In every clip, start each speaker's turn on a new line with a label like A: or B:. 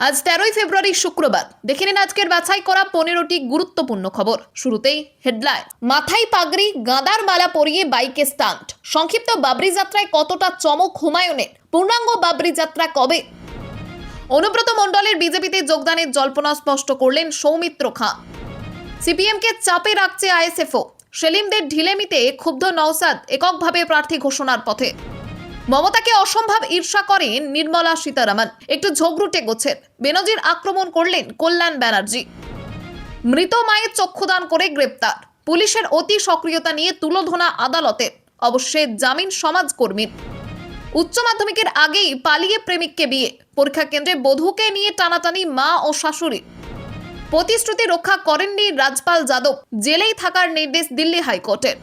A: আজ 13ই ফেব্রুয়ারি শুক্রবার। দেখে নিন আজকের বাছাই করা 15টি গুরুত্বপূর্ণ খবর। শুরুতেই হেডলাইন। মাথায় পাগড়ি, গাঁদার মালা পরিয়ে বাইকে স্টান্ট। সংক্ষিপ্ত বাবরি যাত্রায় কতটা চমক হুমায়ুনের? পূর্ণাঙ্গ বাবরি যাত্রা কবে? অনুব্রত মণ্ডলের বিজেপিতে যোগদানের জল্পনা স্পষ্ট করলেন সৌমিত্র খাঁ। সিপিএমকে চাপে রাখছে আইএসএফও। সেলিমদের ঢিলেমিতে ক্ষুব্ধ নওশাদ এককভাবে প্রার্থী ঘোষণার পথে। মমতাকে অসম্ভব ঈর্ষা করেন নির্মলা সীতারামন। একটু ঝগড়ুটে গোছের বেনজির আক্রমণ করলেন কল্যাণ ব্যানার্জি। মৃত মায়ের চক্ষুদান করে গ্রেপ্তার। পুলিশের অতি সক্রিয়তা নিয়ে তুলোধনা আদালতের। অবশ্যই জামিন সমাজকর্মীর। উচ্চ মাধ্যমিকের আগেই পালিয়ে প্রেমিককে বিয়ে। পরীক্ষা কেন্দ্রে বধূকে নিয়ে টানাটানি মা ও শাশুড়ি। প্রতিশ্রুতি রক্ষা করেননি রাজপাল যাদব। জেলেই থাকার নির্দেশ দিল্লি হাইকোর্টের।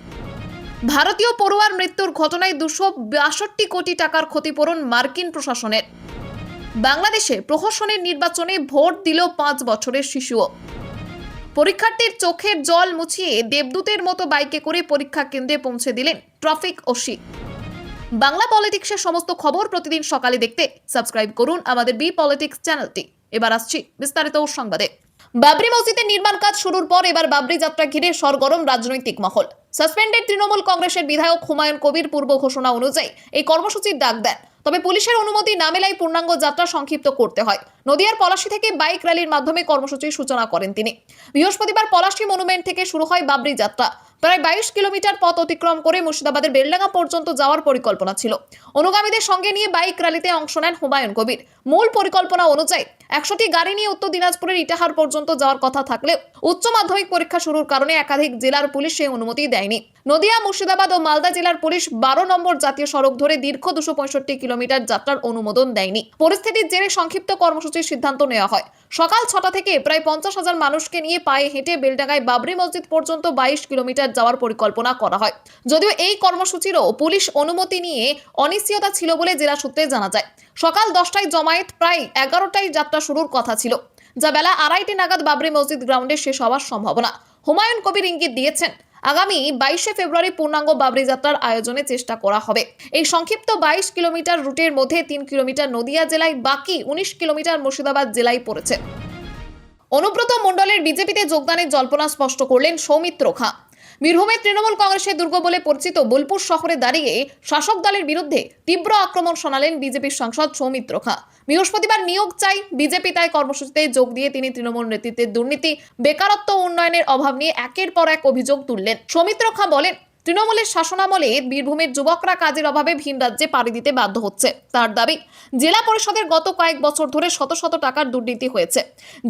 A: ভারতীয় পড়ুয়ার মৃত্যুর ঘটনায় 262 কোটি টাকার ক্ষতিপূরণ মার্কিন প্রশাসনের। বাংলাদেশে প্রহসনের নির্বাচনে ভোট দিল 5 বছরের শিশুও। পরীক্ষার্থীর চোখের জল মুছিয়ে দেবদূতের মতো বাইকে করে পরীক্ষা কেন্দ্রে পৌঁছে দিলেন ট্রাফিক ওসি। বাংলা পলিটিক্সের সমস্ত খবর প্রতিদিন সকালে দেখতে সাবস্ক্রাইব করুন আমাদের বি পলিটিক্স চ্যানেলটি। এবার আসছি বিস্তারিত সংবাদে। বাবরি মসজিদের নির্মাণ কাজ শুরুর পর এবার বাবরি যাত্রা ঘিরে সরগরম রাজনৈতিক মহল। সাসপেন্ডেড তৃণমূল কংগ্রেসের বিধায়ক হুমায়ুন কবির পূর্ব ঘোষণা অনুযায়ী এই কর্মসূচির ডাক দেন। তবে পুলিশের অনুমতি না মেলায় পূর্ণাঙ্গ যাত্রা সংক্ষিপ্ত করতে হয়। নদিয়ার পলাশী থেকে বাইক র্যালির মাধ্যমে কর্মসূচির সূচনা করেন তিনি। বৃহস্পতিবার পলাশী মনুমেন্ট থেকে শুরু হয় বাবরি যাত্রা। প্রায় 22 কিলোমিটার পথ অতিক্রম করে মুর্শিদাবাদের বেলডাঙ্গা পর্যন্ত যাওয়ার পরিকল্পনা ছিল। অনুগামীদের সঙ্গে নিয়ে বাইক র্যালিতে অংশ নেন হুমায়ুন কবির। মূল পরিকল্পনা অনুযায়ী 100টি গাড়ি নিয়ে উত্তর দিনাজপুরের ইটাহার পর্যন্ত যাওয়ার কথা থাকলেও উচ্চ মাধ্যমিক পরীক্ষা শুরুর কারণে একাধিক জেলার পুলিশ সেই অনুমতি দেয়নি। নদিয়া, মুর্শিদাবাদ ও মালদা জেলার পুলিশ 12 নম্বর জাতীয় সড়ক ধরে দীর্ঘ 265 কিলোমিটার যাত্রার অনুমোদন দেয়নি। পরিস্থিতির জেরে সংক্ষিপ্ত কর্মসূচির সিদ্ধান্ত নেওয়া হয়। সকাল 6টা থেকে প্রায় 50,000 মানুষকে নিয়ে পায়ে হেঁটে বেলডাঙ্গায় বাবরি মসজিদ পর্যন্ত 22 কিলোমিটার যাওয়ার পরিকল্পনা করা হয়। যদিও এই কর্মসূচিরও পুলিশ অনুমতি নিয়ে অনিশ্চয়তা ছিল বলে জেলা সূত্রে জানা যায়। সকাল 10টায় জমায়েত, প্রায় 11টায় যাত্রা শুরুর কথা ছিল, যা বেলা 2:30 নাগাদ বাবরি মসজিদ গ্রাউন্ডে শেষ হওয়ার সম্ভাবনা। হুমায়ুন কবির ইঙ্গিত দিয়েছেন, আগামী 22শে ফেব্রুয়ারি পূর্ণাঙ্গ বাবরি যাত্রার আয়োজনের চেষ্টা করা হবে। এই সংক্ষিপ্ত 22 কিলোমিটার রুটের মধ্যে 3 কিলোমিটার নদিয়া জেলায়, বাকি 19 কিলোমিটার মুর্শিদাবাদ জেলায় পড়েছে। অনুব্রত মণ্ডলের বিজেপিতে যোগদানের জল্পনা স্পষ্ট করলেন সৌমিত্র খাঁ। বীরভূমের তৃণমূল কংগ্রেসের দুর্গ বলে পরিচিত বোলপুর শহরে দাঁড়িয়ে শাসক দলের বিরুদ্ধে তীব্র আক্রমণ শোনালেন বিজেপির সাংসদ সৌমিত্র খাঁ। বৃহস্পতিবার নিয়োগ চাই বিজেপি তাই কর্মসূচিতে যোগ দিয়ে তিনি তৃণমূল নেতৃত্বের দুর্নীতি, বেকারত্ব, উন্নয়নের অভাব নিয়ে একের পর এক অভিযোগ তুললেন। সৌমিত্র খাঁ বলেন, তৃণমূলের শাসনামলে বীরভূমের যুবকরা কাজের অভাবে ভিন রাজ্যে পাড়ি দিতে বাধ্য হচ্ছে। তার দাবি, জেলা পরিষদের গত কয়েক বছর ধরে শত শত টাকার দুর্নীতি হয়েছে।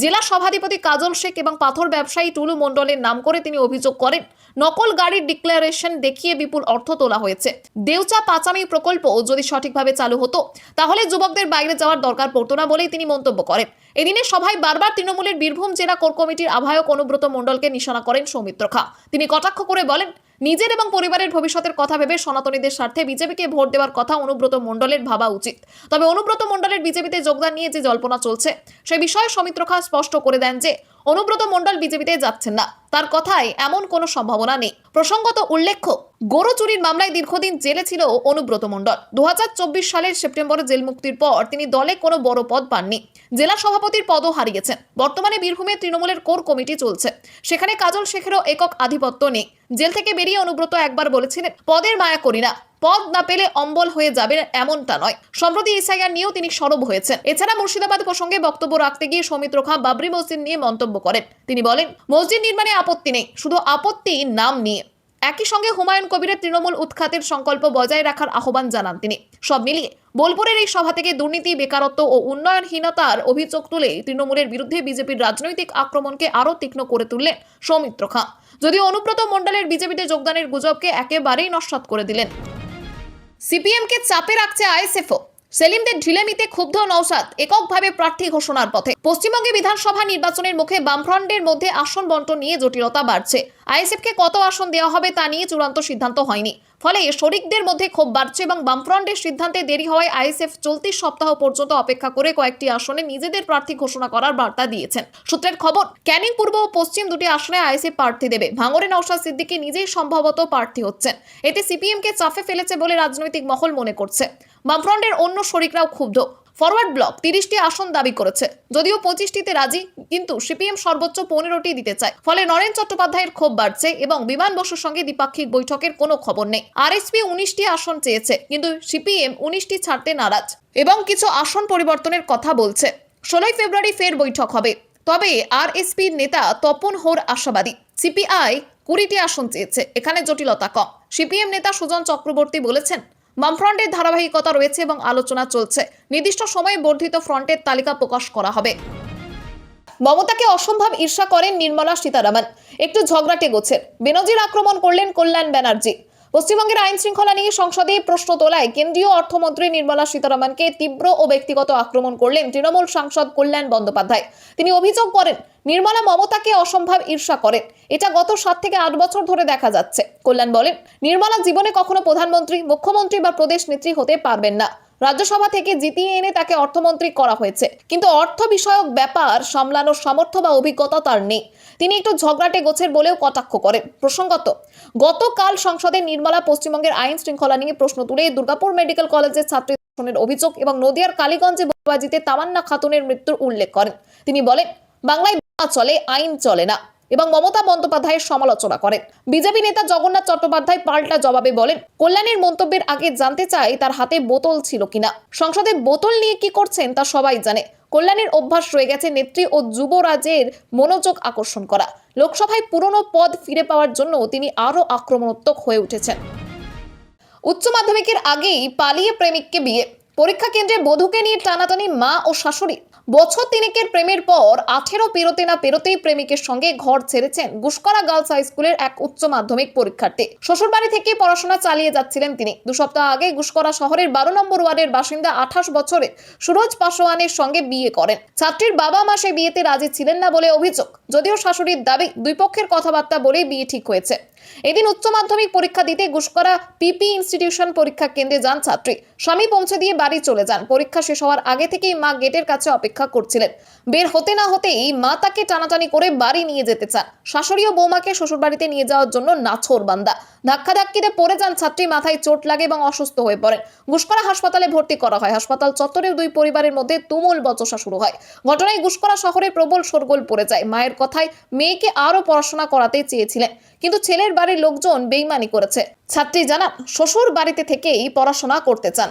A: জেলা সভাধিপতি কাজল শেখ এবং পাথর ব্যবসায়ী টুলু মণ্ডলের নাম করে তিনি অভিযোগ করেন, নকল গাড়ির ডিক্লারেশন দেখিয়ে বিপুল অর্থ তোলা হয়েছে। দেউচা পাচামি প্রকল্প যদি সঠিকভাবে চালু হতো তাহলে যুবকদের বাইরে যাওয়ার দরকার পড়তো না বলেই তিনি মন্তব্য করেন। এদিনের সভায় বারবার তৃণমূলের বীরভূম জেলা কোর কমিটির আহ্বায়ক অনুব্রত মণ্ডলকে নিশানা করেন সৌমিত্র খাঁ। তিনি কটাক্ষ করে বলেন, নিজের এবং পরিবারের ভবিষ্যতের কথা ভেবে সনাতনীদের স্বার্থে বিজেপিকে ভোট দেওয়ার কথা অনুব্রত মণ্ডলের ভাবা উচিত। তবে অনুব্রত মণ্ডলের বিজেপিতে যোগদান নিয়ে যে জল্পনা চলছে সে বিষয়ে সৌমিত্র খাঁ স্পষ্ট করে দেন যে অনুব্রত মণ্ডল বিজেপিতে যাচ্ছেন না। তার কথায় এমন কোনো সম্ভাবনা নেই। প্রসঙ্গত উল্লেখ্য, গরু চুরির মামলায় দীর্ঘদিন জেলে ছিল অনুব্রত মণ্ডল। 2024 সালের সেপ্টেম্বরে জেল মুক্তির পর তিনি দলে কোনো বড় পদ পাননি। জেলা সভাপতির পদও হারিয়েছেন। বর্তমানে বীরভূমে তৃণমূলের কোর কমিটি চলছে, সেখানে কাজল শেখেরও একক আধিপত্য নেই। জেল থেকে বেরিয়ে অনুব্রত একবার বলেছিলেন, পদের মায়া করি না, পদ না পেলে অম্বল হয়ে যাবে এমনটা নয়। সম্প্রতি এসআইআর নিয়েও তিনি সরব হয়েছেন। এছাড়া মুর্শিদাবাদ প্রসঙ্গে বক্তব্য রাখতে গিয়ে সৌমিত্র খাঁ বাবরি মসজিদ নিয়ে মন্তব্য করেন। তিনি বলেন, মসজিদ নির্মাণে আপত্তি নেই, শুধু আপত্তি নাম নিয়ে। একই সঙ্গে হুমায়ুন কবিরের তৃণমূল উৎখাতের সংকল্প বজায় রাখার আহ্বান জানান তিনি। সব মিলিয়ে বোলপুরের এই সভা থেকে দুর্নীতি, বেকারত্ব ও উন্নয়নহীনতার অভিযোগ তুলে তৃণমূলের বিরুদ্ধে বিজেপির রাজনৈতিক আক্রমণকে আরও তীক্ষ্ণ করে তুললেন সৌমিত্র খাঁ। যদিও অনুব্রত মণ্ডলের বিজেপিতে যোগদানের গুজবকে একেবারেই নস্যাৎ করে দিলেন। সিপিএমকে চাপে রাখছে আইএসএফও। সেলিমদের ঢিলেমিতে ক্ষুব্ধ নওশাদ এককভাবে প্রার্থী ঘোষণার পথে। পশ্চিমবঙ্গে বিধানসভা নির্বাচনের মুখে বামফ্রন্টের মধ্যে আসন বন্টন নিয়ে জটিলতা বাড়ছে। আইএসএফকে কত আসন দেওয়া হবে তা নিয়ে চূড়ান্ত সিদ্ধান্ত হয়নি। ফলে শরিকদের মধ্যে ক্ষোভ বাড়ছে এবং বামফ্রন্টের সিদ্ধান্তে দেরি হওয়ায় আইএসএফ চলতি সপ্তাহ পর্যন্ত অপেক্ষা করে কয়েকটি আসনে নিজেদের প্রার্থী ঘোষণা করার বার্তা দিয়েছেন। সূত্রের খবর, ক্যানিং পূর্ব ও পশ্চিম দুটি আসনে আইএসএফ প্রার্থী দেবে। ভাঙড়ে নওশাদ সিদ্দিকী নিজেই সম্ভবত প্রার্থী হচ্ছেন। এতে সিপিএমকে চাপে ফেলেছে বলে রাজনৈতিক মহল মনে করছে। বামফ্রন্টের অন্য শরিকরাও ক্ষুব্ধ। ফরওয়ার্ড ব্লক 30টি আসন দাবি করেছে, যদিও 25টিতে রাজি, কিন্তু সিপিএম সর্বোচ্চ 15টি দিতে চায়। ফলে নরেন চট্টোপাধ্যায়ের ক্ষোভ বাড়ছে এবং বিমান বসুর সঙ্গে দ্বিপাক্ষিক বৈঠকের কোনো খবর নেই। আরএসপি 19টি আসন চেয়েছে, কিন্তু সিপিএম 19টি ছাড়তে নারাজ এবং কিছু আসন পরিবর্তনের কথা বলছে। 16 ফেব্রুয়ারি ফের বৈঠক হবে, তবে আরএসপির নেতা তপন হোর আশাবাদী। সিপিআই 20টি আসন চেয়েছে, এখানে জটিলতা কম। সিপিএম নেতা সুজন চক্রবর্তী বলেছেন, বামফ্রন্টের ধারাবাহিকতা রয়েছে এবং আলোচনা চলছে। নির্দিষ্ট সময়ে বর্ধিত ফ্রন্টের তালিকা প্রকাশ করা হবে। মমতাকে অসম্ভব ঈর্ষা করেন নির্মলা সীতারামন। একটু ঝগড়াটে গোছের বেনজির আক্রমণ করলেন কল্যাণ ব্যানার্জি। পশ্চিমবঙ্গের আইন শৃঙ্খলা নিয়ে সংসদে প্রশ্ন তোলায় কেন্দ্রীয় অর্থমন্ত্রী নির্মলা সীতারামনকে তীব্র ও ব্যক্তিগত আক্রমণ করলেন তৃণমূল সাংসদ কল্যাণ বন্দ্যোপাধ্যায়। তিনি অভিযোগ করেন, নির্মলা মমতাকে অসম্ভব ঈর্ষা করেন। এটা গত 7 থেকে 8 বছর ধরে দেখা যাচ্ছে। কল্যাণ বলেন, নির্মলা জীবনে কখনো প্রধানমন্ত্রী, মুখ্যমন্ত্রী বা প্রদেশ নেত্রী হতে পারবেন না। রাজ্যসভা থেকে জিতিয়ে এনে তাকে অর্থমন্ত্রী করা হয়েছে, কিন্তু অর্থ বিষয়ক ব্যাপার সামলানোর সামর্থ্য বা অভিজ্ঞতা তার নেই। তিনি একটু ঝগড়াটে গোছের বলেও কটাক্ষ করেন। প্রসঙ্গত, গতকাল সংসদে নির্মলা পশ্চিমবঙ্গের আইন শৃঙ্খলা নিয়ে প্রশ্ন তুলে দুর্গাপুর মেডিকেল কলেজের ছাত্রী ধর্ষণের অভিযোগ এবং নদিয়ার কালীগঞ্জে বোমাবাজিতে তামান্না খাতুনের মৃত্যুর উল্লেখ করেন। তিনি বলেন, বাংলায় চলে, আইন চলে না, এবং মমতা বন্দ্যোপাধ্যায়ের সমালোচনা করেন। বিজেপি নেতা জগন্নাথ চট্টোপাধ্যায় পাল্টা জবাবে বলেন, কল্যাণের মন্তব্যের আগে জানতে চাই তার হাতে বোতল ছিল কিনা। সংসদে বোতল নিয়ে কি করছেন তা সবাই জানে। কল্যাণের অভ্যাস রয়ে গেছে নেত্রী ও যুবরাজের মনোযোগ আকর্ষণ করা। লোকসভায় পুরনো পদ ফিরে পাওয়ার জন্য তিনি আরো আক্রমণাত্মক হয়ে উঠেছেন। উচ্চ মাধ্যমিকের আগেই পালিয়ে প্রেমিককে বিয়ে। পরীক্ষা কেন্দ্রে বধূকে নিয়ে টানাটানি মা ও শাশুড়ি। বছর 3 প্রেমের পর 18 পেরোতে না পেরোতেই প্রেমিকের সঙ্গে ঘর ছেড়েছেন গুসকরা গার্লস হাই স্কুলের এক উচ্চ মাধ্যমিক পরীক্ষার্থী। শ্বশুরবাড়ি থেকে পড়াশোনা চালিয়ে যাচ্ছিলেন তিনি। 2 সপ্তাহ আগে গুসকরা শহরের 12 নম্বর ওয়ার্ডের বাসিন্দা 28 বছরের সুরজ পাসওয়ানের সঙ্গে বিয়ে করেন। ছাত্রীর বাবা মা সেই বিয়েতে রাজি ছিলেন না বলে অভিযোগ, যদিও শাশুড়ির দাবি দুই পক্ষের কথাবার্তা বলেই বিয়ে ঠিক হয়েছে। এদিন উচ্চ মাধ্যমিক পরীক্ষা দিতে গুসকরা পিপি ইনস্টিটিউশন পরীক্ষা কেন্দ্রে যান ছাত্রী। স্বামী পৌঁছে দিয়ে বাড়ি চলে যান। পরীক্ষা শেষ হওয়ার আগে থেকেই মা গেটের কাছে অপেক্ষা করছিলেন। বের হতে না হতেই মা তাকে টানাটানি করে বাড়ি নিয়ে যেতে চান। শাশুড়ি ও বৌমাকে শ্বশুরবাড়িতে নিয়ে যাওয়ার জন্য নাছোড়বান্দা। ধাক্কাধাক্কিতে পড়ে যান ছাত্রী, মাথায় চোট লাগে এবং অসুস্থ হয়ে পড়েন। গুসকরা হাসপাতালে ভর্তি করা হয়। হাসপাতাল চত্বরেও দুই পরিবারের মধ্যে তুমুল বচসা শুরু হয়। ঘটনায় গুসকরা শহরে প্রবল শোরগোল পড়ে যায়। মায়ের কথায় মেয়েকে আরো পড়াশোনা করাতে চেয়েছিলেন, কিন্তু ছেলের বাড়ির লোকজন বেইমানি করেছে। ছাত্রী জানান, শ্বশুর বাড়িতে থেকেই পড়াশোনা করতে চান।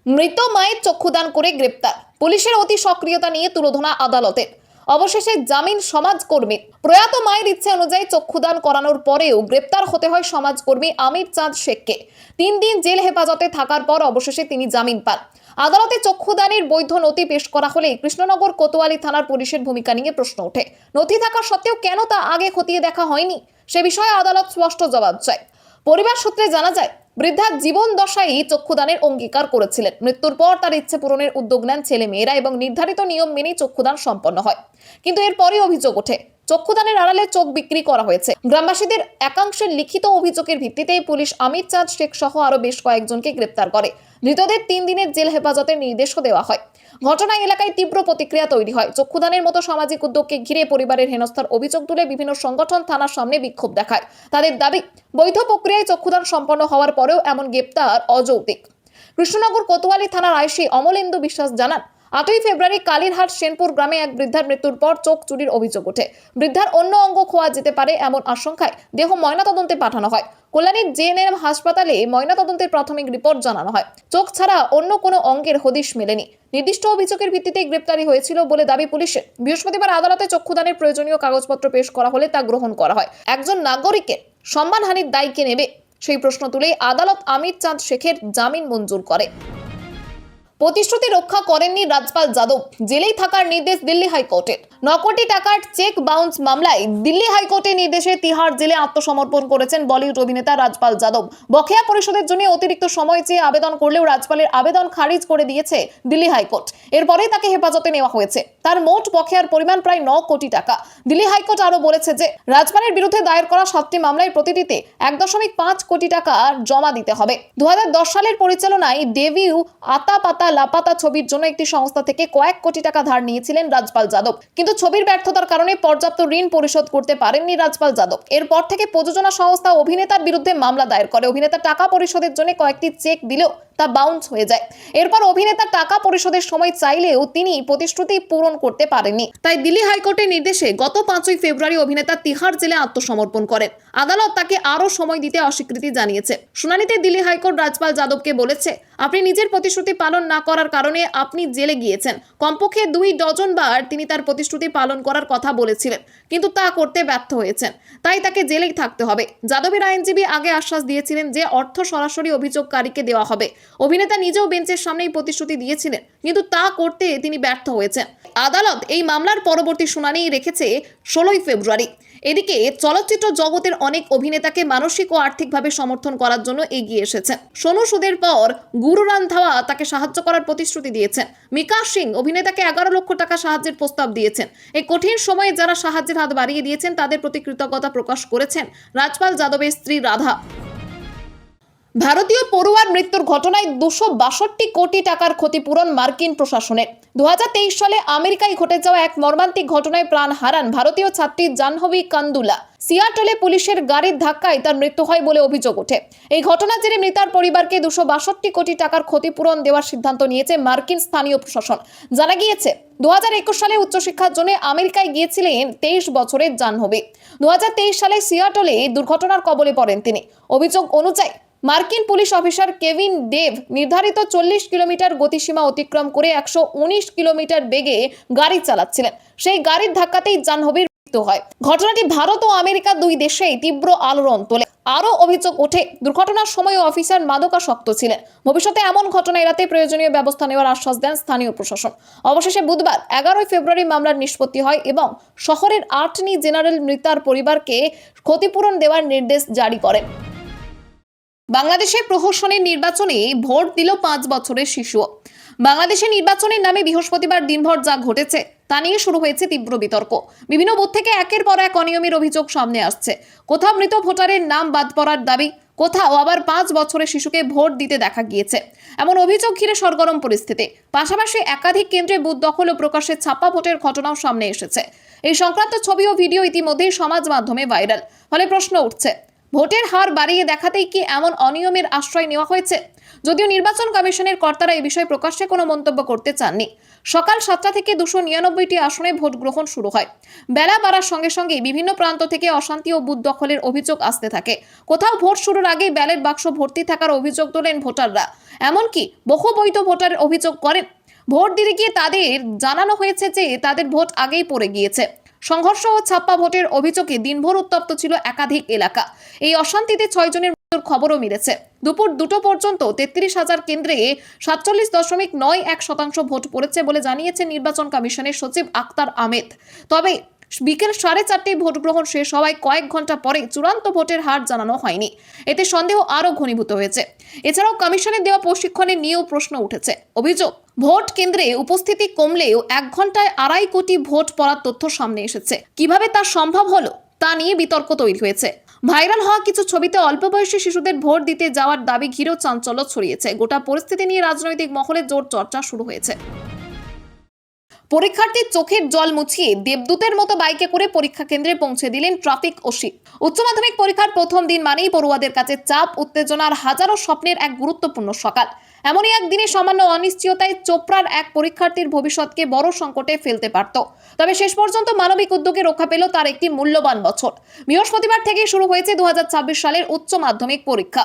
A: মৃত মায়ের চক্ষুদান করে গ্রেপ্তার। পুলিশের অতি সক্রিয়তা নিয়ে তুলোধনা আদালতের। অবশেষে জামিন সমাজকর্মীর। প্রয়াত মায়ের ইচ্ছে অনুযায়ী চক্ষুদান করানোর পরেও গ্রেপ্তার হতে হয় সমাজকর্মী আমির চাঁদ শেখকে। 3 দিন জেল হেফাজতে থাকার পর অবশেষে তিনি জামিন পান। আদালতে চক্ষুদানের বৈধ নথি পেশ করা হলে কৃষ্ণনগর কোতোয়ালি থানার পুলিশের ভূমিকা নিয়ে প্রশ্ন ওঠে। নথি থাকা সত্ত্বেও কেন তা আগে খতিয়ে দেখা হয়নি, সে বিষয়ে আদালত স্পষ্ট জবাব চায়। পরিবার সূত্রে জানা যায়, বৃদ্ধা জীবন দশায় চক্ষুদানের অঙ্গীকার করেছিলেন। মৃত্যুর পর তার ইচ্ছে পূরণের উদ্যোগ নেন ছেলে মেয়েরা এবং নির্ধারিত নিয়ম মেনেই চক্ষুদান সম্পন্ন হয়। কিন্তু এরপরই অভিযোগ ওঠে, চক্ষুদানের আড়ালে চোখ বিক্রি করা হয়েছে। গ্রামবাসীদের একাংশের লিখিত অভিযোগের ভিত্তিতে পুলিশ আমির চাঁদ শেখ সহ আরো বেশ কয়েকজনকে গ্রেপ্তার করে। ধৃতদের 3 দিনের জেল হেফাজতের নির্দেশও দেওয়া হয়। ঘটনায় এলাকায় তীব্র প্রতিক্রিয়া তৈরি হয়। চক্ষুদানের মতো সামাজিক উদ্যোগকে ঘিরে পরিবারের হেনস্থার অভিযোগ তুলে বিভিন্ন সংগঠন থানার সামনে বিক্ষোভ দেখায়। তাদের দাবি, বৈধ প্রক্রিয়ায় চক্ষুদান সম্পন্ন হওয়ার পরেও এমন গ্রেপ্তার অযৌক্তিক। কৃষ্ণনগর কোতোয়ালি থানার আইসি অমলেন্দু বিশ্বাস জানান, 8ই ফেব্রুয়ারি কালীরহাট সেনপুর গ্রামে এক বৃদ্ধার মৃত্যুর পর চোখ চুরির অভিযোগ ওঠে। বৃদ্ধার অন্য অঙ্গ খোয়া যেতে পারে এমন আশঙ্কায় দেহ ময়নাতদন্তে পাঠানো হয়। কল্যাণীর জেএনএম হাসপাতালে ময়নাতদন্তের প্রাথমিক রিপোর্ট জানানো হয়। চোখ ছাড়া অন্য কোনো অঙ্গের হদিশ মেলেনি। নির্দিষ্ট অভিযোগের ভিত্তিতে গ্রেপ্তারি হয়েছিল বলে দাবি পুলিশের। বৃহস্পতিবার আদালতে চক্ষুদানের প্রয়োজনীয় কাগজপত্র পেশ করা হলে তা গ্রহণ করা হয়। একজন নাগরিকের সম্মানহানির দায় কে নেবে, সেই প্রশ্ন তুলেই আদালত আমির চাঁদ শেখের জামিন মঞ্জুর করে। প্রতিশ্রুতি রক্ষা করেননি রাজপাল যাদব, জেলেই থাকার নির্দেশ দিল্লি হাইকোর্টের। 9 কোটি টাকার চেক বাউন্স মামলায় দিল্লি হাইকোর্টের নির্দেশে তিহার জেলে আত্মসমর্পণ করেছেন বলিউড অভিনেতা রাজপাল যাদব। বকেয়া পরিশোধের জন্য অতিরিক্ত সময় চেয়ে আবেদন করলেও রাজপালের আবেদন খারিজ করে দিয়েছে দিল্লি হাইকোর্ট। এরপরেই তাকে হেফাজতে নেওয়া হয়েছে। তার মোট বকেয়ার পরিমাণ প্রায় 9 কোটি টাকা। দিল্লি হাইকোর্ট আরো বলেছে যে রাজপালের বিরুদ্ধে দায়ের করা 7টি মামলায় প্রতিটিতে 1.5 কোটি টাকা জমা দিতে হবে। 2010 সালের পরিচালনায় ডেভিউ আতা পাতা লাপাতা ছবির জন্য একটি সংস্থা থেকে কয়েক কোটি টাকা ধার নিয়েছিলেন রাজপাল যাদব, কিন্তু ছবির ব্যর্থতার কারণে পর্যাপ্ত ঋণ পরিশোধ করতে পারেননি রাজপাল যাদব। এরপর থেকে প্রযোজনা সংস্থা অভিনেতার বিরুদ্ধে মামলা দায়ের করে। অভিনেতা টাকা পরিশোধের জন্য কয়েকটি চেক দিলেও তা বাউন্স হয়ে যায়। এরপর অভিনেতা টাকা পরিশোধের সময় চাইলেও তিনি প্রতিশ্রুতি পূরণ করতে পারেননি। তাই দিল্লি হাইকোর্টের নির্দেশে গত 5ই ফেব্রুয়ারি অভিনেতা তিহার জেলে আত্মসমর্পণ করেন। আদালত তাকে আরো সময় দিতে অস্বীকৃতি জানিয়েছে। শুনানিতে দিল্লি হাইকোর্ট রাজপাল যাদবকে বলেছে, আপনি নিজের প্রতিশ্রুতি পালন না করার কারণে আপনি জেলে গিয়েছেন। কমপক্ষে 2 ডজন বার তিনি তার প্রতিশ্রুতি পালন করার কথা বলেছিলেন, কিন্তু তা করতে ব্যর্থ হয়েছেন। তাই তাকে জেলেই থাকতে হবে। যাদবের আইনজীবী আগে আশ্বাস দিয়েছিলেন যে অর্থ সরাসরি অভিযোগকারীকে দেওয়া হবে। অভিনেতা নিজেও বেঞ্চের সামনেই প্রতিশ্রুতি দিয়েছিলেন, কিন্তু তা করতে তিনি ব্যর্থ হয়েছেন। আদালত এই মামলার পরবর্তী শুনানি রেখেছে 16ই ফেব্রুয়ারি। এদিকে চলচ্চিত্র জগতের অনেক অভিনেতাকে মানসিক ও আর্থিকভাবে সমর্থন করার জন্য এগিয়ে এসেছেন। সোনু সুদের পর গুরু রান্ধাওয়া তাকে সাহায্য করার প্রতিশ্রুতি দিয়েছেন। মিকা সিং অভিনেতাকে 11 লক্ষ টাকা সাহায্যের প্রস্তাব দিয়েছেন। এই কঠিন সময়ে যারা সাহায্যের হাত বাড়িয়ে দিয়েছেন তাদের প্রতি কৃতজ্ঞতা প্রকাশ করেছেন রাজপাল যাদবের স্ত্রী রাধা। ভারতীয় পড়ুয়ার মৃত্যুর ঘটনায় 262 কোটি টাকার ক্ষতিপূরণ মার্কিন প্রশাসনের। 2023 সালে আমেরিকায় ঘটে যাওয়া এক মর্মান্তিক ঘটনায় প্রাণ হারান ভারতীয় ছাত্রী জাহ্নবী কান্দুলা। সিয়াটলে পুলিশের গাড়ির ধাক্কায় তার মৃত্যু হয় বলে অভিযোগ ওঠে। এই ঘটনার জেরে মৃতার পরিবারকে 262 কোটি টাকার ক্ষতিপূরণ দেওয়ার সিদ্ধান্ত নিয়েছে মার্কিন স্থানীয় প্রশাসন। জানা গিয়েছে 2021 সালে উচ্চশিক্ষার জন্য আমেরিকায় গিয়েছিলেন 23 বছরের জাহ্নবী। 2023 সালে সিয়াটলে দুর্ঘটনার কবলে পড়েন তিনি। অভিযোগ অনুযায়ী মার্কিন পুলিশ অফিসার কেভিন ডেভ নির্ধারিত 40 কিলোমিটার গতিসীমা অতিক্রম করে 119 কিলোমিটার বেগে গাড়ি চালাচ্ছিলেন। সেই গাড়ির ধাক্কাতেই জাহ্নবীর মৃত্যু হয়। ঘটনাটি ভারত ও আমেরিকা দুই দেশেই তীব্র আলোড়ন তোলে। আরও অভিযোগ ওঠে, দুর্ঘটনার সময় অফিসার মাদকাসক্ত ছিলেন। ভবিষ্যতে এমন ঘটনা এড়াতে প্রয়োজনীয় ব্যবস্থা নেওয়ার আশ্বাস দেন স্থানীয় প্রশাসন। অবশেষে বুধবার 11ই ফেব্রুয়ারি মামলার নিষ্পত্তি হয় এবং শহরের অ্যাটর্নি জেনারেল মৃতার পরিবারকে ক্ষতিপূরণ দেওয়ার নির্দেশ জারি করেন। বাংলাদেশের প্রহসনের নির্বাচনে ভোট দিল 5 বছরের শিশু। বাংলাদেশের নির্বাচনের নামে বৃহস্পতিবার দিনভর যা ঘটেছে তা নিয়ে শুরু হয়েছে তীব্র বিতর্ক। বিভিন্ন বুথ থেকে একের পর এক অনিয়মের অভিযোগ সামনে আসছে। কোথাও মৃত ভোটারের নাম বাদ পড়ার দাবি, কোথাও আবার 5 বছরের শিশুকে ভোট দিতে দেখা গিয়েছে। এমন অভিযোগ ঘিরে সরগরম পরিস্থিতি। পাশাপাশি একাধিক কেন্দ্রে বুথ দখল ও প্রকাশ্যে ছাপ্পা ভোটের ঘটনাও সামনে এসেছে। এই সংক্রান্ত ছবি ও ভিডিও ইতিমধ্যেই সমাজ মাধ্যমে ভাইরাল। ফলে প্রশ্ন উঠছে, ভোটের হার বাড়িয়ে দেখাতেই কি এমন অনিয়মের আশ্রয় নেওয়া হয়েছে? যদিও নির্বাচন কমিশনের কর্তারা এই বিষয়ে প্রকাশ্যে কোনো মন্তব্য করতে চাননি। সকাল 7টা থেকে 299টি আসনে ভোট গ্রহণ শুরু হয়। বেলা বাড়ার সঙ্গে সঙ্গে বিভিন্ন প্রান্ত থেকে অশান্তি ও বুথ দখলের অভিযোগ আসতে থাকে। কোথাও ভোট শুরুর আগেই ব্যালট বাক্স ভর্তি থাকার অভিযোগ তোলেন ভোটাররা। এমনকি বহু বৈধ ভোটারের অভিযোগ করেন, ভোট দিতে গিয়ে তাদের জানানো হয়েছে যে তাদের ভোট আগেই পড়ে গিয়েছে। সংঘর্ষ ও ছাপ্পা ভোটের অভিযোগে দিনভর উত্তপ্ত ছিল একাধিক এলাকা। এই অশান্তিতে 6 জনের মৃত্যুর খবরও মিলেছে। দুপুর 2টো পর্যন্ত 33,000 কেন্দ্রে 47.91% ভোট পড়েছে বলে জানিয়েছে নির্বাচন কমিশনের সচিব আক্তার আহমেদ। তবে বিকেল 4:30টায় ভোট গ্রহণ শেষ হওয়ায় কয়েক ঘন্টা পরে চূড়ান্ত ভোটের হার জানানো হয়নি। এতে সন্দেহ আরও ঘনীভূত হয়েছে। এছাড়াও কমিশনের দেওয়া প্রশিক্ষণে নিয়েও প্রশ্ন উঠেছে। অভিযোগ, ভোট কেন্দ্রে উপস্থিতি কমলেও 1 ঘন্টায় 2.5 কোটি ভোট পড়ার তথ্য সামনে এসেছে। কিভাবে তা সম্ভব হলো তা নিয়ে বিতর্ক তৈরি হয়েছে। ভাইরাল হওয়া কিছু ছবিতে অল্প বয়সী শিশুদের ভোট দিতে যাওয়ার দাবি ঘিরেও চাঞ্চল্য ছড়িয়েছে। গোটা পরিস্থিতি নিয়ে রাজনৈতিক মহলে জোর চর্চা শুরু হয়েছে। পরীক্ষার্থীর চোখের জল মুছিয়ে দেবদূতের মতো বাইকে করে পরীক্ষা কেন্দ্রে পৌঁছে দিলেন ট্রাফিক ওসি। উচ্চ মাধ্যমিক পরীক্ষার প্রথম দিন মানেই পড়ুয়াদের কাছে চাপ, উত্তেজনার হাজারো স্বপ্নের এক গুরুত্বপূর্ণ সকাল। এমনই একদিনে সামান্য অনিশ্চয়তায় চোপড়ার এক পরীক্ষার্থীর ভবিষ্যৎকে বড় সংকটে ফেলতে পারত। তবে শেষ পর্যন্ত মানবিক উদ্যোগে রক্ষা পেল তার একটি মূল্যবান বছর। বৃহস্পতিবার থেকে শুরু হয়েছে 2026 সালের উচ্চ মাধ্যমিক পরীক্ষা।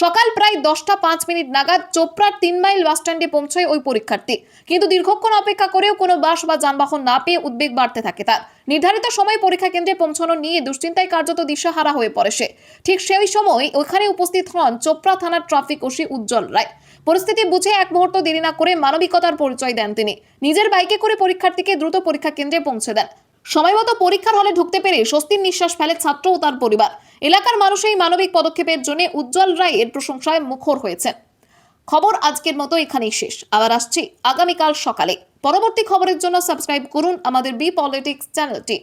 A: সকাল প্রায় 10:05 নাগাদ চোপড়ার 3 মাইল বাস স্ট্যান্ডে পৌঁছয় ওই পরীক্ষার্থী। কিন্তু দীর্ঘক্ষণ অপেক্ষা করেও কোনো বাস বা যানবাহন না পেয়ে উদ্বেগ বাড়তে থাকে তার। নির্ধারিত সময় পরীক্ষা কেন্দ্রে পৌঁছানো নিয়ে দুশ্চিন্তায় কার্যত দিশাহারা হয়ে পড়ে সে। ঠিক সেই সময় ওখানে উপস্থিত হন চোপড়া থানার ট্রাফিক ওসি উজ্জ্বল রায়। পরিস্থিতি বুঝে এক মুহূর্ত দেরি না করে মানবিকতার পরিচয় দেন তিনি। নিজের বাইকে করে পরীক্ষার্থীকে দ্রুত পরীক্ষা কেন্দ্রে পৌঁছে দেন। সময়মতো পরীক্ষার হলে ঢুকতে পেরে স্বস্তির নিঃশ্বাস ফেলে ছাত্র ও তার পরিবার। এলাকার মানুষ এই মানবিক পদক্ষেপের জন্য উজ্জ্বল রায়ের প্রশংসায় মুখর হয়েছেন। খবর আজকের মতো এখানেই শেষ। আবার আসছি আগামীকাল সকালে। পরবর্তী খবরের জন্য সাবস্ক্রাইব করুন আমাদের বি পলিটিক্স চ্যানেলটি।